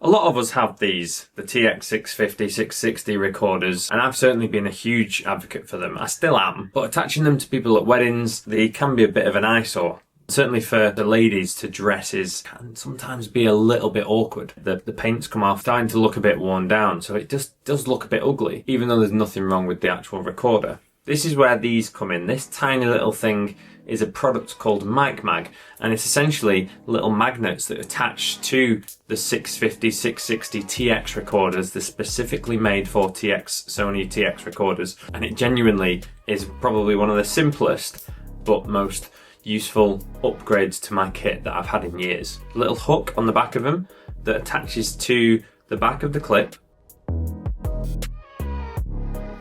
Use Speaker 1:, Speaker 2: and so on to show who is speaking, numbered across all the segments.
Speaker 1: A lot of us have these, the Tx650, 660 recorders, and I've certainly been a huge advocate for them. I still am, but attaching them to people at weddings, they can be a bit of an eyesore. Certainly for the ladies to dresses can sometimes be a little bit awkward. The paint's come off, starting to look a bit worn down, so it just does look a bit ugly, even though there's nothing wrong with the actual recorder. This is where these come in. This tiny little thing is a product called MicMag, and it's essentially little magnets that attach to the 650, 660 TX recorders. They're specifically made for Sony TX recorders, and it genuinely is probably one of the simplest but most useful upgrades to my kit that I've had in years. A little hook on the back of them that attaches to the back of the clip,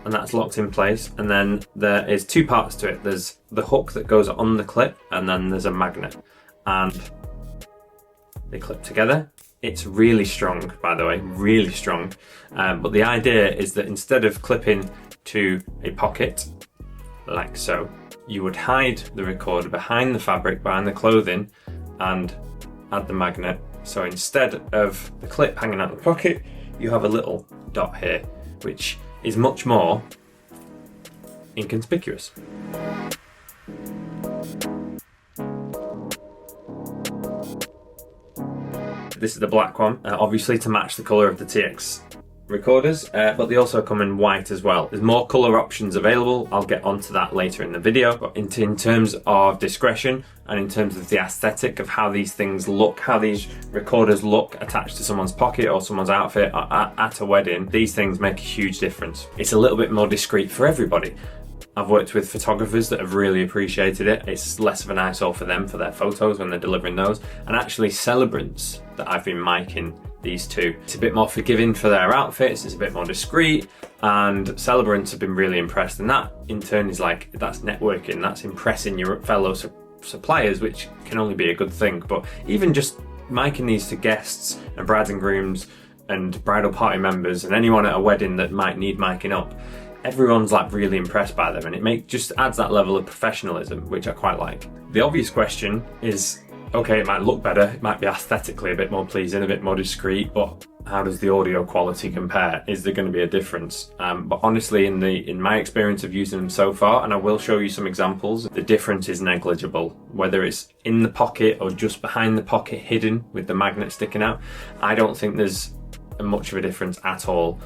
Speaker 1: and that's locked in place, and then there is two parts to it. There's the hook that goes on the clip, and then there's a magnet, and they clip together. It's really strong, by the way, really strong, but the idea is that instead of clipping to a pocket like so, you would hide the recorder behind the fabric, behind the clothing, and add the magnet. So instead of the clip hanging out the pocket, you have a little dot here, which is much more inconspicuous. This is the black one, obviously to match the colour of the TX recorders, but they also come in white as well. There's more colour options available. I'll get onto that later in the video, but in terms of discretion and in terms of the aesthetic of how these things look, how these recorders look attached to someone's pocket or someone's outfit at a wedding, these things make a huge difference. It's a little bit more discreet for everybody. I've worked with photographers that have really appreciated it. It's less of an eyesore for them for their photos when they're delivering those, and actually celebrants that I've been micing these two, it's a bit more forgiving for their outfits, it's a bit more discreet, and celebrants have been really impressed, and that in turn is like, that's networking, that's impressing your fellow suppliers, which can only be a good thing. But even just micing these to guests and brides and grooms and bridal party members and anyone at a wedding that might need micing up, everyone's like really impressed by them, and it just adds that level of professionalism, which I quite like. The obvious question is, okay, it might look better, it might be aesthetically a bit more pleasing, a bit more discreet, but how does the audio quality compare? Is there going to be a difference? But honestly, in my experience of using them so far, and I will show you some examples, the difference is negligible. Whether it's in the pocket or just behind the pocket, hidden with the magnet sticking out, I don't think there's much of a difference at all.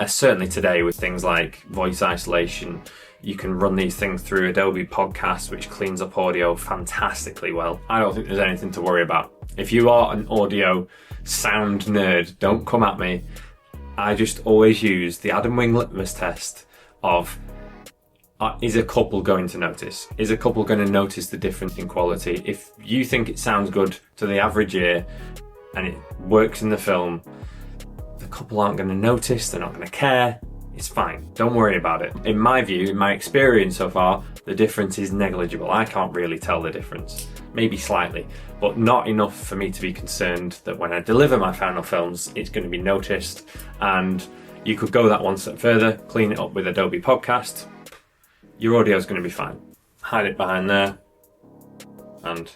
Speaker 1: Certainly today with things like voice isolation, you can run these things through Adobe Podcast, which cleans up audio fantastically well. I don't think there's anything to worry about. If you are an audio sound nerd, don't come at me. I just always use the Adam Wing litmus test of, is a couple going to notice? Is a couple going to notice the difference in quality? If you think it sounds good to the average ear and it works in the film, the couple aren't going to notice, they're not going to care. It's fine, don't worry about it. In my view, in my experience so far, the difference is negligible. I can't really tell the difference, maybe slightly, but not enough for me to be concerned that when I deliver my final films, it's going to be noticed. And you could go that one step further, clean it up with Adobe Podcast, your audio is going to be fine. Hide it behind there, and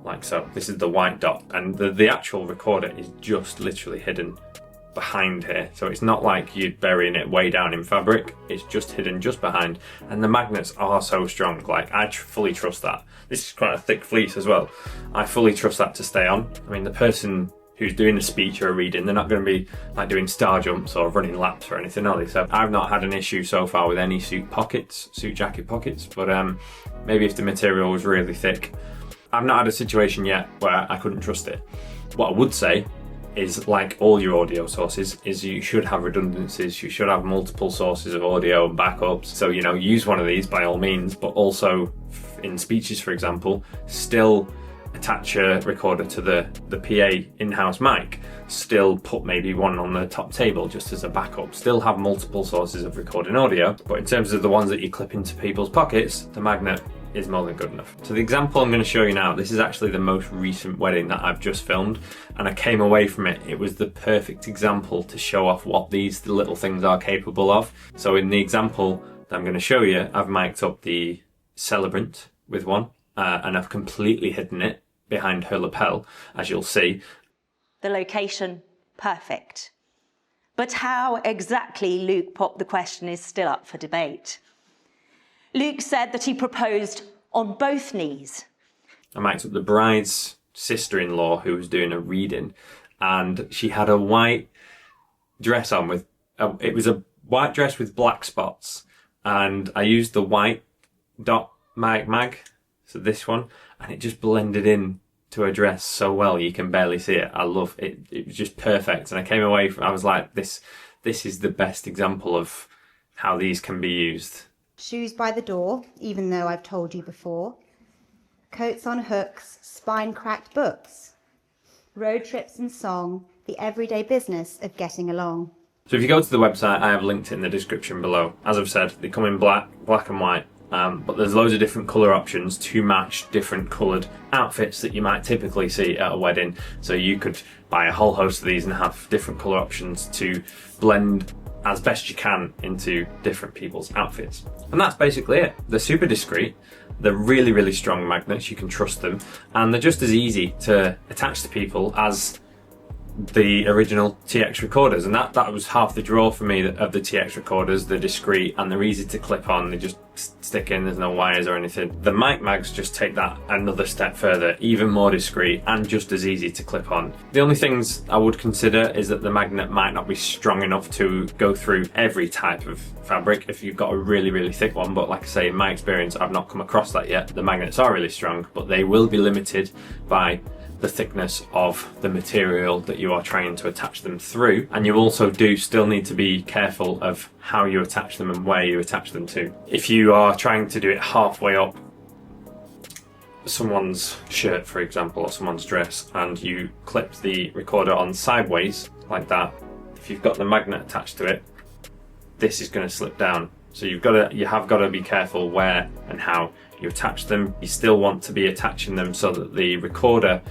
Speaker 1: like so. This is the white dot, and the actual recorder is just literally hidden behind here, so it's not like you're burying it way down in fabric, it's just hidden just behind, and the magnets are so strong. Like, I fully trust that. This is quite a thick fleece as well. I fully trust that to stay on. I mean, the person who's doing a speech or a reading, they're not going to be like doing star jumps or running laps or anything, are they? So I've not had an issue so far with any suit jacket pockets, but maybe if the material was really thick. I've not had a situation yet where I couldn't trust it. What I would say is, like all your audio sources, is you should have redundancies, you should have multiple sources of audio and backups. So, you know, use one of these by all means, but also in speeches, for example, still attach a recorder to the PA in-house mic, still put maybe one on the top table just as a backup, still have multiple sources of recording audio. But in terms of the ones that you clip into people's pockets, the magnet is more than good enough. So the example I'm going to show you now, this is actually the most recent wedding that I've just filmed, and I came away from it. It was the perfect example to show off what these little things are capable of. So in the example that I'm going to show you, I've mic'd up the celebrant with one, and I've completely hidden it behind her lapel, as you'll see.
Speaker 2: The location perfect. But how exactly Luke popped the question is still up for debate. Luke said that he proposed on both knees.
Speaker 1: I mic'd up the bride's sister-in-law who was doing a reading, and she had a white dress on with, it was a white dress with black spots, and I used the white dot MicMag, so this one, and it just blended in to her dress so well you can barely see it. I love it. It was just perfect, and I came away from, I was like, this is the best example of how these can be used.
Speaker 3: Shoes by the door, even though I've told you before. Coats on hooks, spine-cracked books. Road trips and song, the everyday business of getting along.
Speaker 1: So if you go to the website, I have linked it in the description below. As I've said, they come in black and white, but there's loads of different colour options to match different coloured outfits that you might typically see at a wedding. So you could buy a whole host of these and have different colour options to blend as best you can into different people's outfits. And that's basically it. They're super discreet, they're really, really strong magnets, you can trust them, and they're just as easy to attach to people as the original TX recorders, and that was half the draw for me of the TX recorders. They're discreet and they're easy to clip on, they just stick in, there's no wires or anything. The MicMags just take that another step further, even more discreet and just as easy to clip on. The only things I would consider is that the magnet might not be strong enough to go through every type of fabric if you've got a really, really thick one, but like I say, in my experience, I've not come across that yet. The magnets are really strong, but they will be limited by the thickness of the material that you are trying to attach them through, and you also do still need to be careful of how you attach them and where you attach them to. If you are trying to do it halfway up someone's shirt, for example, or someone's dress, and you clip the recorder on sideways like that, if you've got the magnet attached to it, this is going to slip down. So you have got to be careful where and how you attach them. You still want to be attaching them so that the recorder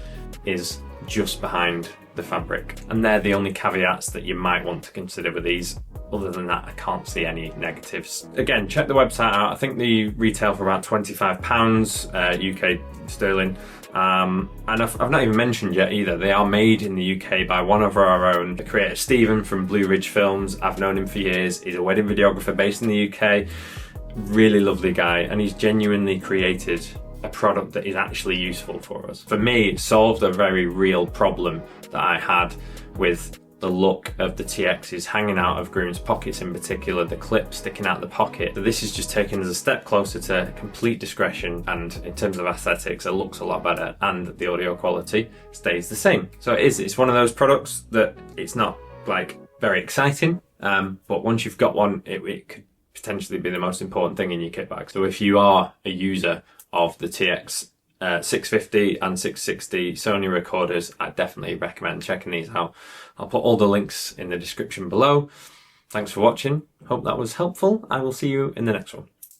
Speaker 1: is just behind the fabric. And they're the only caveats that you might want to consider with these. Other than that, I can't see any negatives. Again, check the website out. I think they retail for about £25 UK sterling. And I've not even mentioned yet either, they are made in the UK by one of our own, the creator Stephen from Blue Ridge Films. I've known him for years. He's a wedding videographer based in the UK. Really lovely guy, and he's genuinely created a product that is actually useful for us. For me, it solved a very real problem that I had with the look of the TXs hanging out of groom's pockets, in particular the clip sticking out the pocket. So this is just taken as a step closer to complete discretion, and in terms of aesthetics it looks a lot better and the audio quality stays the same. So it's one of those products that it's not like very exciting, but once you've got one, it could potentially be the most important thing in your kit bag. So if you are a user of the Tx650 and 660 Sony recorders, I definitely recommend checking these out. I'll put all the links in the description below. Thanks for watching. Hope that was helpful. I will see you in the next one.